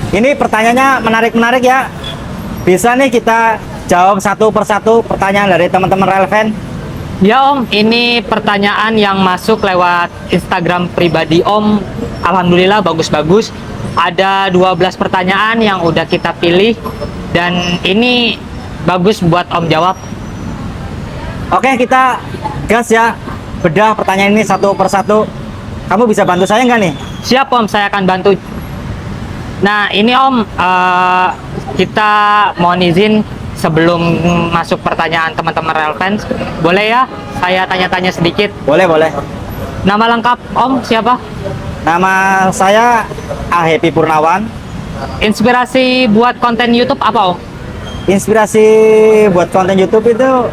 Ini pertanyaannya menarik-menarik ya. Bisa nih kita jawab satu persatu pertanyaan dari teman-teman relevan. Ya Om, ini pertanyaan yang masuk lewat Instagram pribadi Om. Alhamdulillah bagus-bagus. Ada 12 pertanyaan yang udah kita pilih dan ini bagus buat Om jawab. Oke, kita gas ya. Bedah pertanyaan ini satu persatu. Kamu bisa bantu saya nggak nih? Siap Om, saya akan bantu. Nah ini Om, kita mohon izin sebelum masuk pertanyaan teman-teman relevan, boleh ya saya tanya-tanya sedikit? Boleh, boleh. Nama lengkap Om siapa? Nama saya Happy Purnawan. Inspirasi buat konten YouTube apa Om? Inspirasi buat konten YouTube itu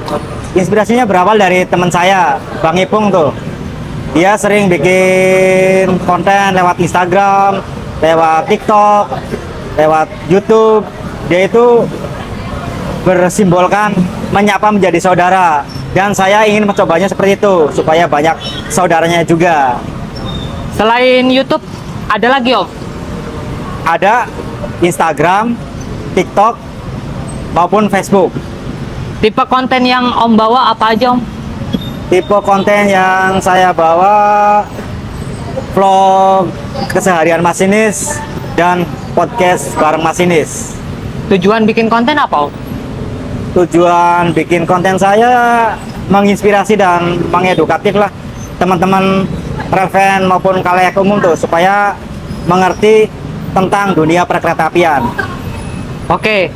inspirasinya berawal dari teman saya, Bang Ipung tuh. Dia sering bikin konten lewat Instagram, lewat TikTok, lewat YouTube. Dia itu bersimbolkan menyapa menjadi saudara, dan saya ingin mencobanya seperti itu supaya banyak saudaranya juga. Selain YouTube ada lagi Om? Ada Instagram, TikTok, maupun Facebook. Tipe konten yang Om bawa apa aja Om? Tipe konten yang saya bawa vlog keseharian masinis dan podcast bareng masinis. Tujuan bikin konten apa Om? Tujuan bikin konten saya menginspirasi dan mengedukatif lah teman-teman relevan maupun khalayak umum tuh, supaya mengerti tentang dunia perkeretaapian. Oke,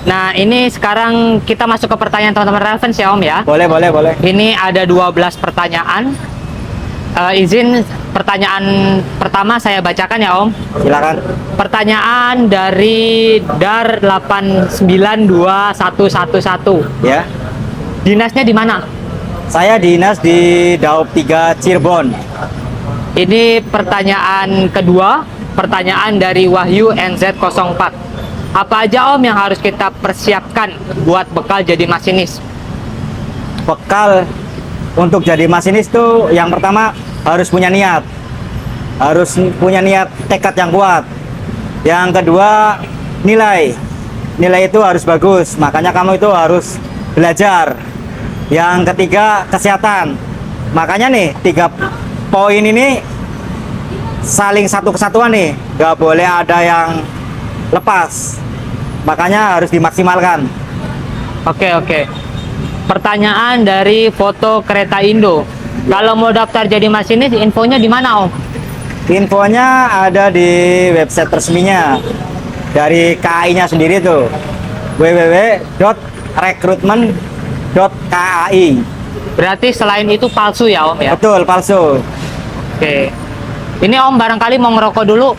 nah ini sekarang kita masuk ke pertanyaan teman-teman relevan ya Om ya. Boleh, boleh, boleh. Ini ada 12 pertanyaan. Izin pertanyaan pertama saya bacakan ya Om. Silakan. Pertanyaan dari Dar 8921111. Ya. Dinasnya di mana? Saya dinas di Daop 3 Cirebon. Ini pertanyaan kedua, pertanyaan dari Wahyu NZ04. Apa aja Om yang harus kita persiapkan buat bekal jadi masinis? Bekal untuk jadi masinis tuh yang pertama harus punya niat. Harus punya niat, tekad yang kuat. Yang kedua, nilai. Nilai itu harus bagus, makanya kamu itu harus belajar. Yang ketiga, kesehatan. Makanya nih, 3 poin ini saling satu kesatuan nih. Gak boleh ada yang lepas. Makanya harus dimaksimalkan. Oke. Pertanyaan dari Foto Kereta Indo. Kalau mau daftar jadi masinis, infonya di mana Om? Infonya ada di website resminya dari KAI-nya sendiri tuh, www.recruitment.kai. Berarti selain itu palsu ya Om ya? Betul, palsu. Oke. Ini Om barangkali mau ngerokok dulu.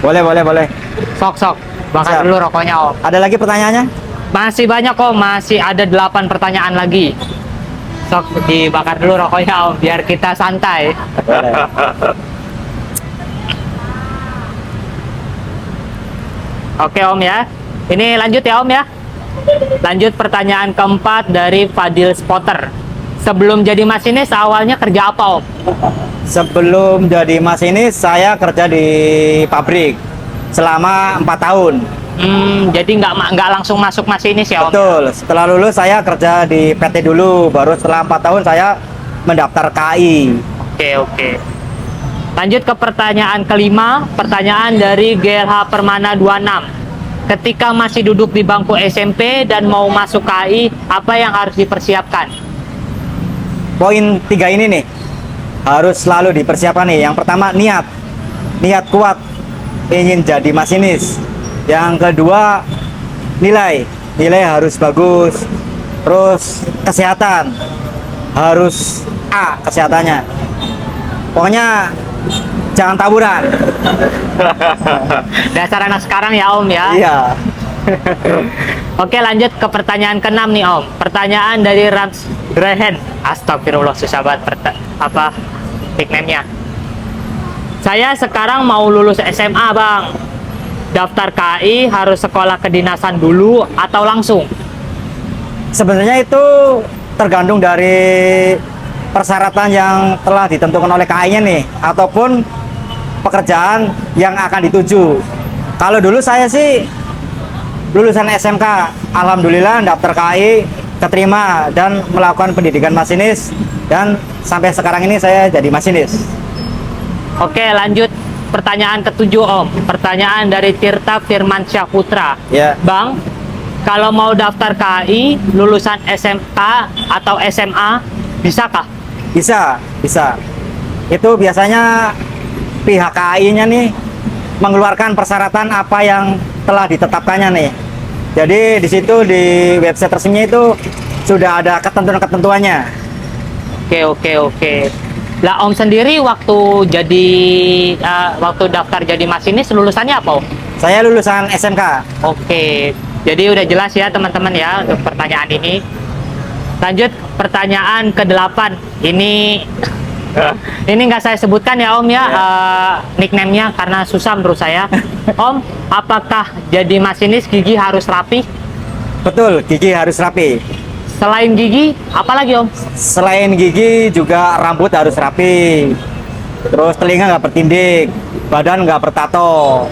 Boleh, boleh, boleh. Sok. Bakar Siap. dulu rokoknya Om. Ada lagi pertanyaannya? Masih banyak Om, masih ada 8 pertanyaan lagi. Sok dibakar dulu rokoknya Om, biar kita santai. Boleh. Oke Om ya. Ini lanjut ya Om ya. Lanjut pertanyaan keempat dari Fadil Spotter. Sebelum jadi masinis awalnya kerja apa Om? Sebelum jadi masinis, saya kerja di pabrik selama 4 tahun. Jadi nggak langsung masuk masinis ya Om? Betul. Setelah lulus saya kerja di PT dulu, baru setelah 4 tahun saya mendaftar KAI. Oke. Lanjut ke pertanyaan kelima, pertanyaan dari GLH Permana 26. Ketika masih duduk di bangku SMP dan mau masuk KAI, apa yang harus dipersiapkan? Poin 3 ini nih harus selalu dipersiapkan nih. Yang pertama, niat kuat ingin jadi masinis. Yang kedua, nilai harus bagus. Terus kesehatan harus A kesehatannya. Pokoknya jangan taburan. Dasar anak sekarang ya Om ya. Iya. Oke, lanjut ke pertanyaan ke-6 nih Om. Pertanyaan dari Rams Grehen. Astagfirullah, susah banget nickname-nya. Saya sekarang mau lulus SMA Bang. Daftar KAI harus sekolah kedinasan dulu atau langsung? Sebenarnya itu tergantung dari persyaratan yang telah ditentukan oleh KAI-nya nih, ataupun pekerjaan yang akan dituju. Kalau dulu saya sih lulusan SMK, alhamdulillah daftar KAI, keterima dan melakukan pendidikan masinis, dan sampai sekarang ini saya jadi masinis. Oke, lanjut pertanyaan ketujuh Om. Pertanyaan dari Tirta Firmansyah Putra. Ya. Bang, kalau mau daftar KAI lulusan SMK atau SMA, bisakah? Bisa, bisa. Itu biasanya pihak KAI-nya nih mengeluarkan persyaratan apa yang telah ditetapkannya nih. Jadi di situ di website resminya itu sudah ada ketentuan-ketentuannya. Oke. Lah Om sendiri waktu daftar jadi masinis lulusannya apa Om? Saya lulusan SMK. Oke, jadi udah jelas ya teman-teman ya untuk pertanyaan ini. Lanjut pertanyaan ke-8. Ini nggak saya sebutkan ya Om ya, nickname-nya karena susah menurut saya. Om, apakah jadi masinis gigi harus rapi? Betul, gigi harus rapi. Selain gigi, apa lagi Om? Selain gigi juga rambut harus rapi. Terus telinga nggak bertindik, badan nggak bertato.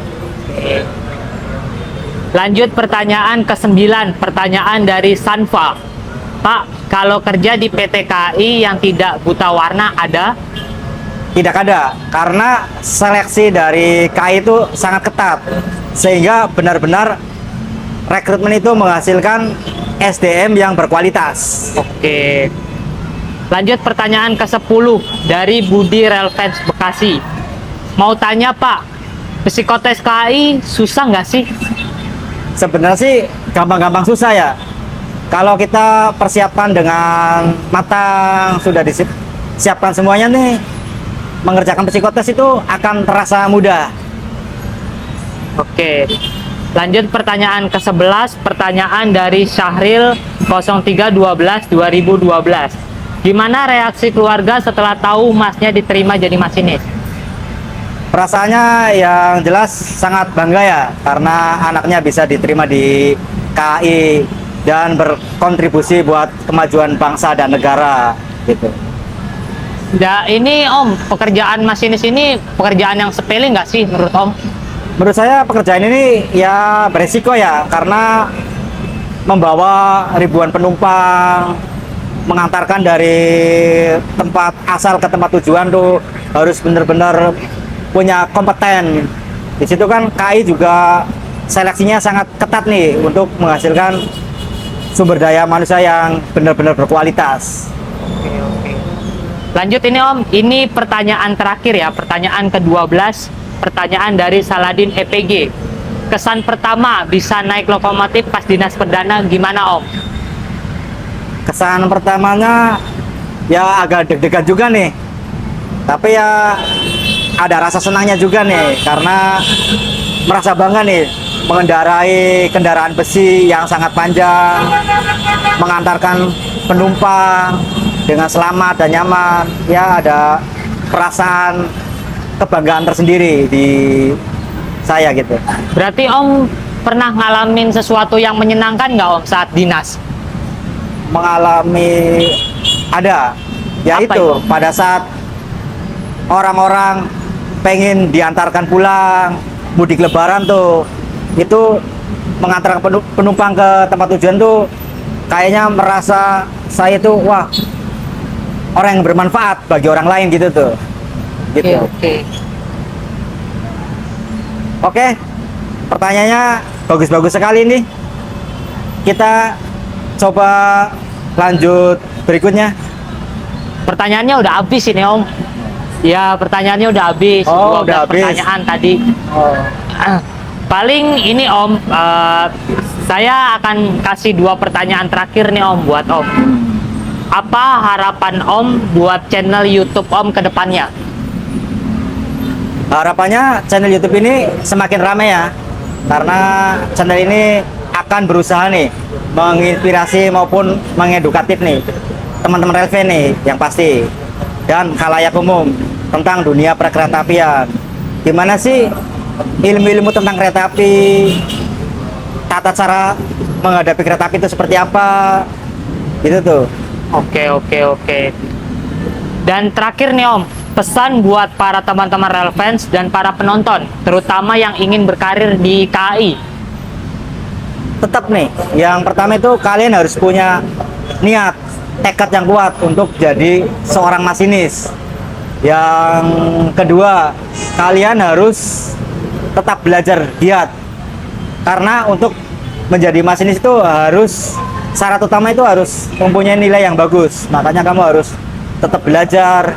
Lanjut pertanyaan ke-9. Pertanyaan dari Sanfa. Pak, kalau kerja di PT KAI yang tidak buta warna ada? Tidak ada, karena seleksi dari KAI itu sangat ketat, sehingga benar-benar rekrutmen itu menghasilkan SDM yang berkualitas. Oke. Lanjut pertanyaan ke-10 dari Budi Relfans Bekasi. Mau tanya Pak, psikotes KAI susah nggak sih? Sebenarnya sih gampang-gampang susah ya. Kalau kita persiapkan dengan matang, sudah disiapkan semuanya nih, mengerjakan psikotes itu akan terasa mudah. Oke. Lanjut pertanyaan ke-11. Pertanyaan dari Syahril 0312-2012. Gimana reaksi keluarga setelah tahu masnya diterima jadi masinis? Perasaannya yang jelas sangat bangga ya, karena anaknya bisa diterima di KAI dan berkontribusi buat kemajuan bangsa dan negara gitu. Ya, ini Om, pekerjaan masinis ini pekerjaan yang sepele nggak sih menurut Om? Menurut saya pekerjaan ini ya beresiko ya, karena membawa ribuan penumpang, mengantarkan dari tempat asal ke tempat tujuan tuh harus benar-benar punya kompeten. Di situ kan KAI juga seleksinya sangat ketat nih untuk menghasilkan sumber daya manusia yang benar-benar berkualitas. Oke. Lanjut ini Om, ini pertanyaan terakhir ya, pertanyaan ke-12, pertanyaan dari Saladin EPG. Kesan pertama bisa naik lokomotif pas dinas perdana gimana Om? Kesan pertamanya ya agak deg-degan juga nih, tapi ya ada rasa senangnya juga nih, karena merasa bangga nih mengendarai kendaraan besi yang sangat panjang, mengantarkan penumpang dengan selamat dan nyaman. Ya ada perasaan kebanggaan tersendiri di saya gitu. Berarti Om pernah ngalamin sesuatu yang menyenangkan nggak Om saat dinas? Mengalami ada, yaitu pada saat orang-orang pengen diantarkan pulang mudik lebaran tuh, itu mengantarkan penumpang ke tempat tujuan tuh kayaknya merasa saya tuh wah, orang yang bermanfaat bagi orang lain gitu tuh gitu. Oke, pertanyaannya bagus-bagus sekali nih. Kita coba lanjut berikutnya. Pertanyaannya udah habis ini Om. Ya, pertanyaannya udah habis. Oh, 12 udah habis. Pertanyaan tadi. Oh. Paling ini Om, saya akan kasih 2 pertanyaan terakhir nih Om buat Om. Apa harapan Om buat channel YouTube Om ke depannya? Harapannya channel YouTube ini semakin ramai ya, karena channel ini akan berusaha nih menginspirasi maupun mengedukatif nih teman-teman Relven nih yang pasti, dan khalayak umum tentang dunia perkereta apian. Gimana sih ilmu-ilmu tentang kereta api, tata cara menghadapi kereta api itu seperti apa, gitu tuh. Oke. Dan terakhir nih Om, pesan buat para teman-teman Relfans dan para penonton, terutama yang ingin berkarir di KAI. Tetap nih, yang pertama itu kalian harus punya niat, tekad yang kuat untuk jadi seorang masinis. Yang kedua, kalian harus tetap belajar giat. Karena untuk menjadi masinis itu harus, syarat utama itu harus mempunyai nilai yang bagus. Makanya kamu harus tetap belajar,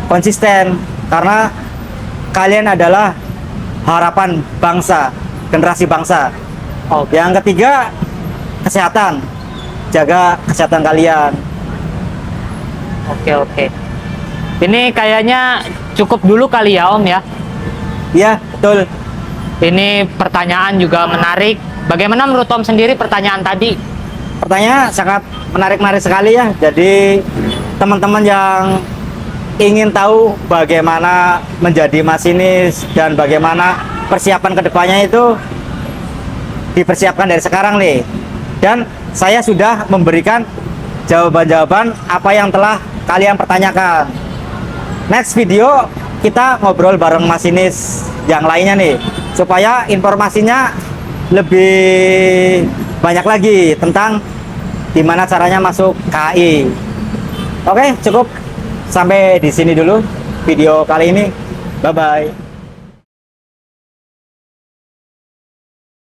konsisten, karena kalian adalah harapan bangsa, generasi bangsa. Yang ketiga, kesehatan. Jaga kesehatan kalian. Oke. Ini kayaknya cukup dulu kali ya Om ya. Iya, betul. Ini pertanyaan juga menarik. Bagaimana menurut Om sendiri pertanyaan tadi? Pertanyaannya sangat menarik sekali ya. Jadi teman-teman yang ingin tahu bagaimana menjadi masinis dan bagaimana persiapan kedepannya itu dipersiapkan dari sekarang nih. Dan saya sudah memberikan jawaban-jawaban apa yang telah kalian pertanyakan. Next video kita ngobrol bareng masinis yang lainnya nih, supaya informasinya lebih banyak lagi tentang gimana caranya masuk KAI. Oke, cukup sampai di sini dulu video kali ini. Bye bye.